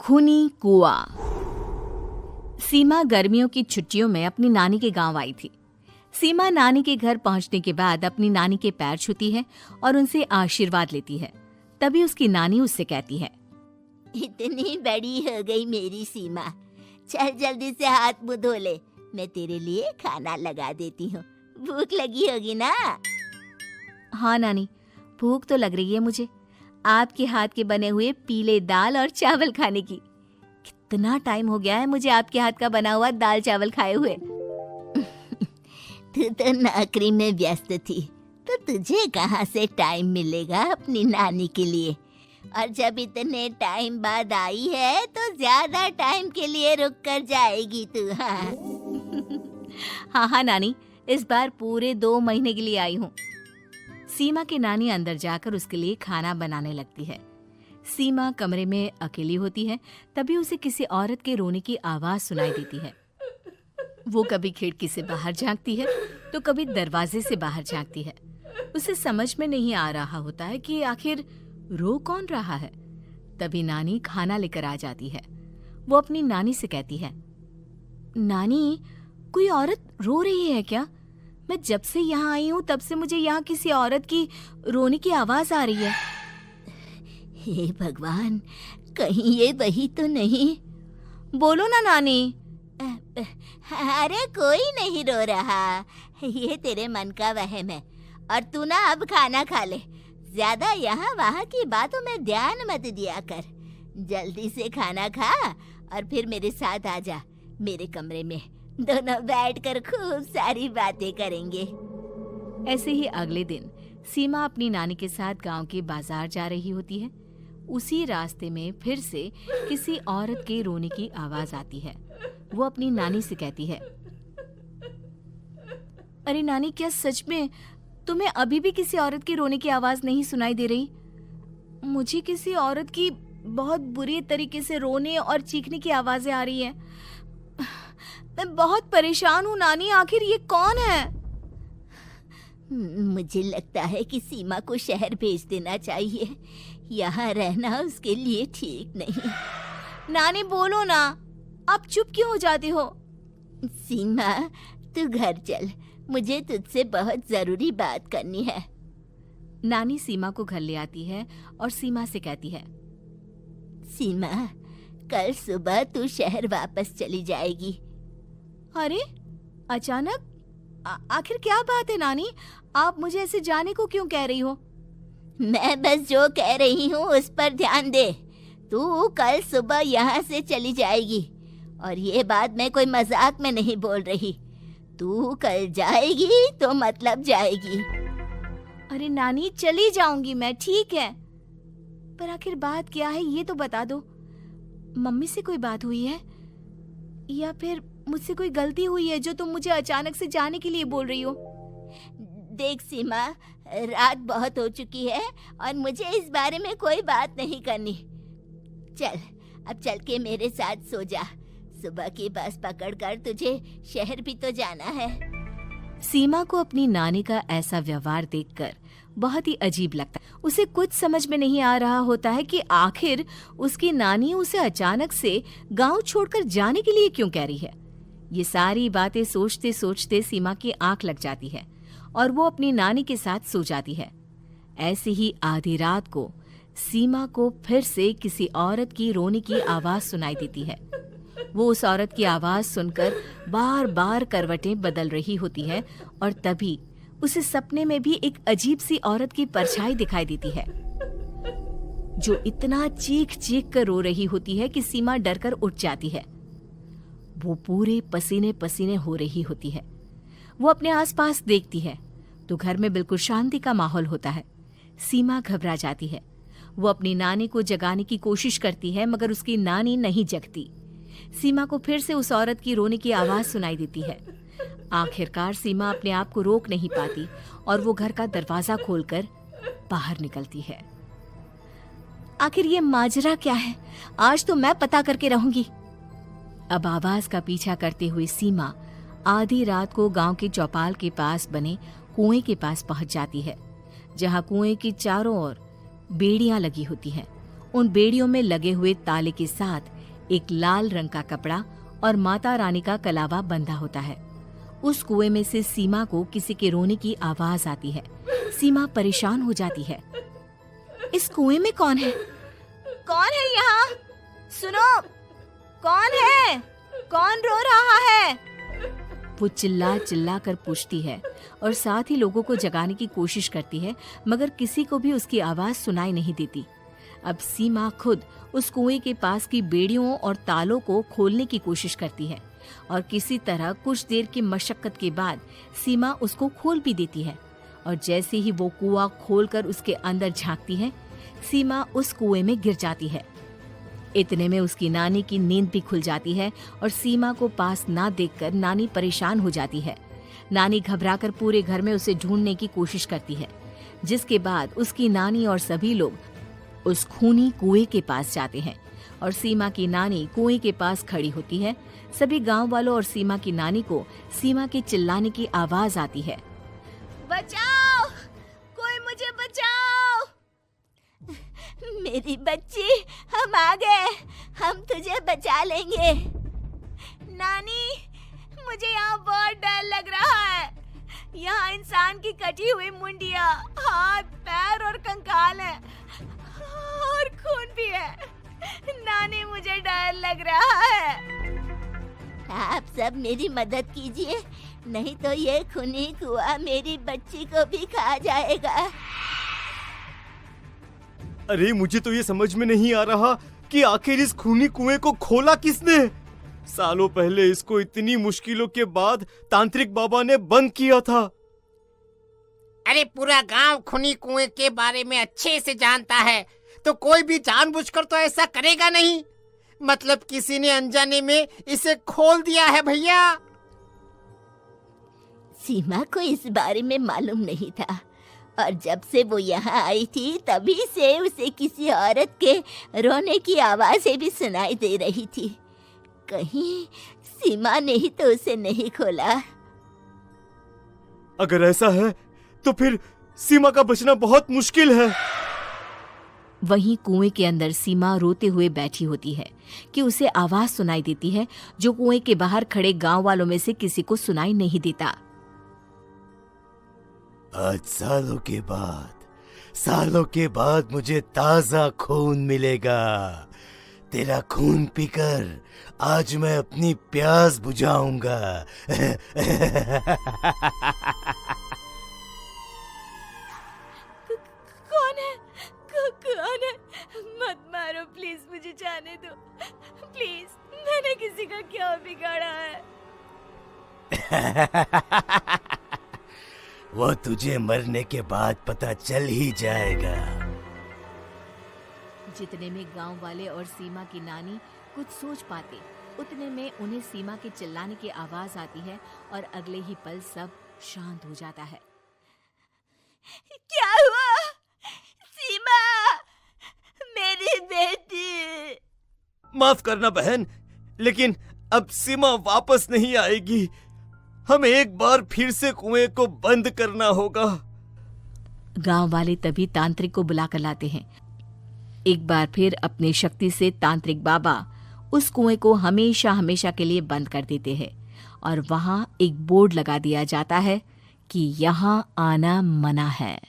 खूनी कुआं। सीमा गर्मियों की छुट्टियों में अपनी नानी के गांव आई थी। सीमा नानी के घर पहुंचने के बाद अपनी नानी के पैर छूती है और उनसे आशीर्वाद लेती है। तभी उसकी नानी उससे कहती है, इतनी बड़ी हो गई मेरी सीमा, चल जल्दी से हाथ मुंह धो ले, मैं तेरे लिए खाना लगा देती हूँ। भूख लगी होगी ना? हाँ नानी, भूख तो लग रही है मुझे, आपके हाथ के बने हुए पीले दाल और चावल खाने की। कितना टाइम हो गया है मुझे आपके हाथ का बना हुआ दाल चावल खाए हुए। तू तो नौकरी में व्यस्त थी, तो तुझे कहाँ से टाइम मिलेगा अपनी नानी के लिए? और जब इतने टाइम बाद आई है तो ज्यादा टाइम के लिए रुक कर जाएगी तू। हाँ नानी, इस बार पूरे 2 महीने के लिए आई हूँ। सीमा की नानी अंदर जाकर उसके लिए खाना बनाने लगती है। सीमा कमरे में अकेली होती है, तभी उसे किसी औरत के रोने की आवाज सुनाई देती है। वो कभी खिड़की से बाहर झांकती है तो कभी दरवाजे से बाहर झांकती है। उसे समझ में नहीं आ रहा होता है कि आखिर रो कौन रहा है। तभी नानी खाना लेकर आ जाती है। वो अपनी नानी से कहती है, नानी, कोई औरत रो रही है क्या? मैं जब से यहाँ आई हूँ तब से मुझे यहाँ किसी औरत की रोने की आवाज आ रही है। हे भगवान, कहीं ये वही तो नहीं? बोलो ना नानी। अरे कोई नहीं रो रहा, ये तेरे मन का वहम है। और तू ना अब खाना खा ले, ज्यादा यहाँ वहाँ की बातों में ध्यान मत दिया कर। जल्दी से खाना खा और फिर मेरे साथ आ जा मेरे कमरे में, दोनों बैठकर खूब सारी बातें करेंगे। ऐसे ही अगले दिन सीमा अपनी नानी के साथ गांव के बाजार जा रही होती है। उसी रास्ते में फिर से किसी औरत के रोने की आवाज आती है। वो अपनी नानी से कहती है, अरे नानी, क्या सच में तुम्हें अभी भी किसी औरत की रोने की आवाज नहीं सुनाई दे रही? मुझे किसी औरत की बहुत बुरी तरीके से रोने और चीखने की आवाजें आ रही है। मैं बहुत परेशान हूँ नानी, आखिर ये कौन है? मुझे लगता है कि सीमा को शहर भेज देना चाहिए, यहाँ रहना उसके लिए ठीक नहीं। नानी बोलो ना, आप चुप क्यों हो जाती हो? सीमा, तू घर चल, मुझे तुझसे बहुत जरूरी बात करनी है। नानी सीमा को घर ले आती है और सीमा से कहती है, सीमा, कल सुबह तू शहर वापस चली जाएगी। अरे अचानक? आखिर क्या बात है नानी, आप मुझे ऐसे जाने को क्यों कह रही हो? मैं बस जो कह रही हूँ उस पर ध्यान दे। तू कल सुबह यहाँ से चली जाएगी, और ये बात मैं कोई मजाक में नहीं बोल रही। तू कल जाएगी तो मतलब जाएगी। अरे नानी, चली जाऊंगी मैं, ठीक है, पर आखिर बात क्या है ये तो बता दो। मम्मी से कोई बात हुई है या फिर मुझसे कोई गलती हुई है जो तुम मुझे अचानक से जाने के लिए बोल रही हो? देख सीमा, रात बहुत हो चुकी है और मुझे इस बारे में कोई बात नहीं करनी। चल, अब चल के मेरे साथ सो जा। सुबह की बस पकड़कर तुझे शहर भी तो जाना है। सीमा को अपनी नानी का ऐसा व्यवहार देखकर बहुत ही अजीब लगता है। उसे कुछ समझ में नहीं आ रहा होता है कि आखिर उसकी नानी उसे अचानक से गांव छोड़कर जाने के लिए क्यों कह रही है। ये सारी बातें सोचते सोचते सीमा की आंख लग जाती है और वो अपनी नानी के साथ सो जाती है। ऐसी ही आधी रात को सीमा को फिर से किसी औरत की रोने की आवाज सुनाई देती है। वो उस औरत की आवाज सुनकर बार बार करवटें बदल रही होती है और तभी उसे सपने में भी एक अजीब सी औरत की परछाई दिखाई देती है, जो इतना चीख चीख कर रो रही होती है कि सीमा डरकर उठ जाती है। वो पूरे पसीने पसीने हो रही होती है। वो अपने आसपास देखती है तो घर में बिल्कुल शांति का माहौल होता है। सीमा घबरा जाती है। वो अपनी नानी को जगाने की कोशिश करती है, मगर उसकी नानी नहीं जगती। सीमा को फिर से उस औरत की रोने की आवाज सुनाई देती है। आखिरकार सीमा अपने आप को रोक नहीं पाती और वो घर का दरवाजा खोलकर बाहर निकलती है। आखिर ये माजरा क्या है? आज तो मैं पता करके रहूंगी। अब आवाज का पीछा करते हुए सीमा आधी रात को गांव के चौपाल के पास बने कुएं के पास पहुंच जाती है, जहां कुएं की चारों ओर बेड़ियां लगी होती हैं उन बेड़ियों में लगे हुए ताले के साथ एक लाल रंग का कपड़ा और माता रानी का कलावा बंधा होता है। उस कुएं में से सीमा को किसी के रोने की आवाज आती है। सीमा परेशान हो जाती है। इस कुएं में कौन है? कौन है यहाँ? सुनो, कौन है? कौन रो रहा है? वो चिल्ला चिल्ला कर पूछती है और साथ ही लोगों को जगाने की कोशिश करती है, मगर किसी को भी उसकी आवाज सुनाई नहीं देती। अब सीमा खुद उस कुएं के पास की बेड़ियों और तालों को खोलने की कोशिश करती है और किसी तरह कुछ देर की मशक्कत के बाद सीमा उसको खोल भी देती है। और जैसे ही वो कुआं खोलकर उसके अंदर झांकती है, सीमा उस कुएं में गिर जाती है। इतने में उसकी नानी की नींद भी खुल जाती है और सीमा को पास ना देखकर नानी परेशान हो जाती है। नानी घबराकर पूरे घर में उसे ढूंढने की कोशिश करती है, जिसके बाद उसकी नानी और सभी लोग उस खूनी कुएं के पास जाते हैं और सीमा की नानी कुएं के पास खड़ी होती है। सभी गांव वालों और सीमा की नानी को सीमा के चिल्लाने की आवाज आती है। बचाओ, कोई मुझे बचाओ। मेरी बच्ची, हम आ गए, हम तुझे बचा लेंगे। नानी, मुझे यहाँ बहुत डर लग रहा है। यहाँ इंसान की कटी हुई मुंडिया, हाथ, पैर और कंकाल है और खून भी है। नानी, मुझे डर लग रहा है। आप सब मेरी मदद कीजिए, नहीं तो ये खूनी कुआं मेरी बच्ची को भी खा जाएगा। अरे मुझे तो ये समझ में नहीं आ रहा कि आखिर इस खूनी कुएं को खोला किसने। सालों पहले इसको इतनी मुश्किलों के बाद तांत्रिक बाबा ने बंद किया था। अरे पूरा गांव खूनी कुएं के बारे में अच्छे से जानता है, तो कोई भी जानबूझकर तो ऐसा करेगा नहीं। मतलब किसी ने अनजाने में इसे खोल दिया है भैया। सीमा को इस बारे में मालूम नहीं था और जब से वो यहाँ आई थी तभी से उसे किसी औरत के रोने की आवाजें भी सुनाई दे रही थी। कहीं सीमा ने ही तो उसे नहीं खोला। अगर ऐसा है तो फिर सीमा का बचना बहुत मुश्किल है। वहीं कुएं के अंदर सीमा रोते हुए बैठी होती है कि उसे आवाज सुनाई देती है जो कुएं के बाहर खड़े गांव वालों में से किसी को सुनाई नहीं देता। आज सालों के बाद मुझे ताजा खून मिलेगा। तेरा खून पीकर आज मैं अपनी प्यास बुझाऊंगा। कौन है? मत मारो प्लीज, मुझे जाने दो प्लीज। मैंने किसी का क्या बिगाड़ा है? वो तुझे मरने के बाद पता चल ही जाएगा। जितने में गांव वाले और सीमा की नानी कुछ सोच पाते, उतने में उन्हें सीमा के चिल्लाने की आवाज आती है और अगले ही पल सब शांत हो जाता है। क्या हुआ? सीमा, मेरी बेटी। माफ करना बहन, लेकिन अब सीमा वापस नहीं आएगी। हमें एक बार फिर से कुएं को बंद करना होगा। गांव वाले तभी तांत्रिक को बुला कर लाते हैं। एक बार फिर अपनी शक्ति से तांत्रिक बाबा उस कुएं को हमेशा हमेशा के लिए बंद कर देते हैं और वहां एक बोर्ड लगा दिया जाता है कि यहाँ आना मना है।